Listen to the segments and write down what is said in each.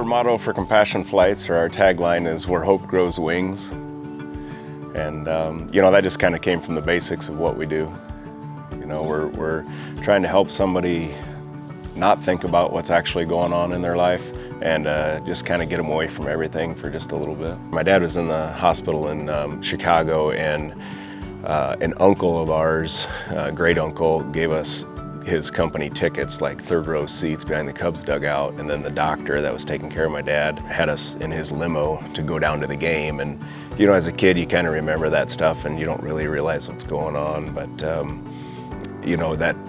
Our motto for Compassion Flights, or our tagline, is "Where Hope Grows Wings." And that just kind of came from the basics of what we do. We're trying to help somebody not think about what's actually going on in their life and just kind of get them away from everything for just a little bit. My dad was in the hospital in Chicago, and an uncle of ours, great uncle, gave us his company tickets, like third row seats behind the Cubs dugout, and then the doctor that was taking care of my dad had us in his limo to go down to the game. And as a kid, you kind of remember that stuff and you don't really realize what's going on, but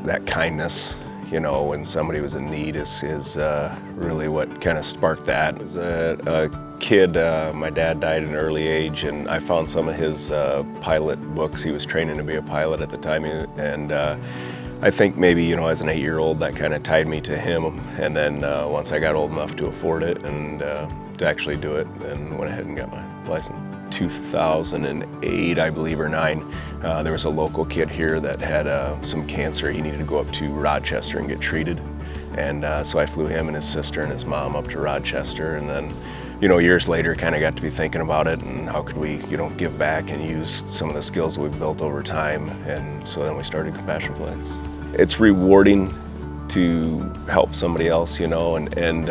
that kindness, when somebody was in need is really what kind of sparked that. As a kid, my dad died at an early age, and I found some of his pilot books. He was training to be a pilot at the time, and I think maybe, as an 8-year-old, that kind of tied me to him. And then once I got old enough to afford it and to actually do it, then went ahead and got my license. 2008, I believe, or 9, there was a local kid here that had some cancer. He needed to go up to Rochester and get treated. And so I flew him and his sister and his mom up to Rochester. And then, years later, kind of got to be thinking about it and how could we, give back and use some of the skills that we've built over time. And so then we started Compassion Flights. It's rewarding to help somebody else, and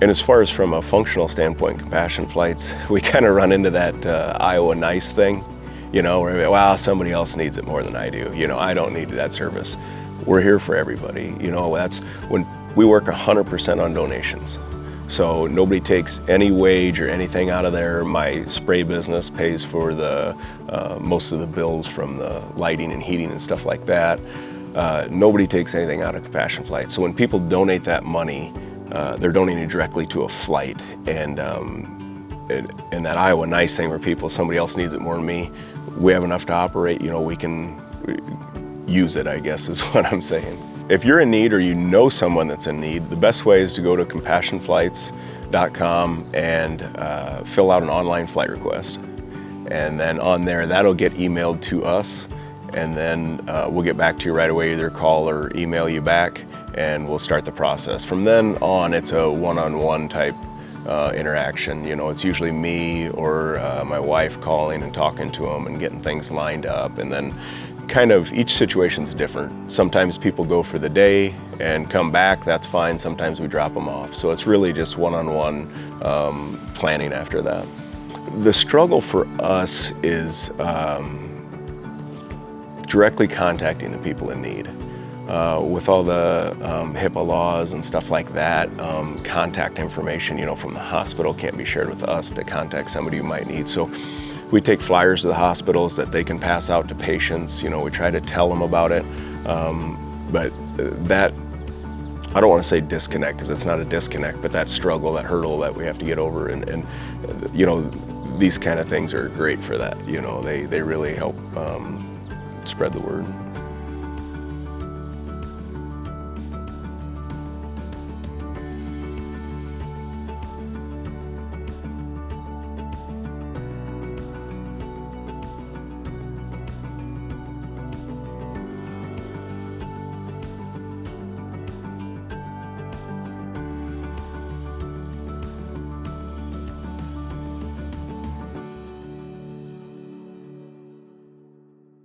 as far as from a functional standpoint, Compassion Flights, we kind of run into that Iowa nice thing, where, well, somebody else needs it more than I do. I don't need that service. We're here for everybody. That's when we work 100% on donations. So nobody takes any wage or anything out of there. My spray business pays for the most of the bills from the lighting and heating and stuff like that. Nobody takes anything out of Compassion Flight. So when people donate that money, they're donating directly to a flight. And that Iowa nice thing where somebody else needs it more than me, we have enough to operate, we can use it, I guess is what I'm saying. If you're in need or you know someone that's in need, the best way is to go to compassionflights.com and fill out an online flight request. And then on there, that'll get emailed to us, and then we'll get back to you right away, either call or email you back, and we'll start the process. From then on, it's a one-on-one type interaction. It's usually me or my wife calling and talking to them and getting things lined up, and then kind of each situation's different. Sometimes people go for the day and come back, that's fine. Sometimes we drop them off. So it's really just one-on-one planning after that. The struggle for us is directly contacting the people in need. With all the HIPAA laws and stuff like that, contact information, from the hospital can't be shared with us to contact somebody who might need. So we take flyers to the hospitals that they can pass out to patients. We try to tell them about it. But that, I don't want to say disconnect, because it's not a disconnect, but that struggle, that hurdle that we have to get over. And these kind of things are great for that. They really help spread the word.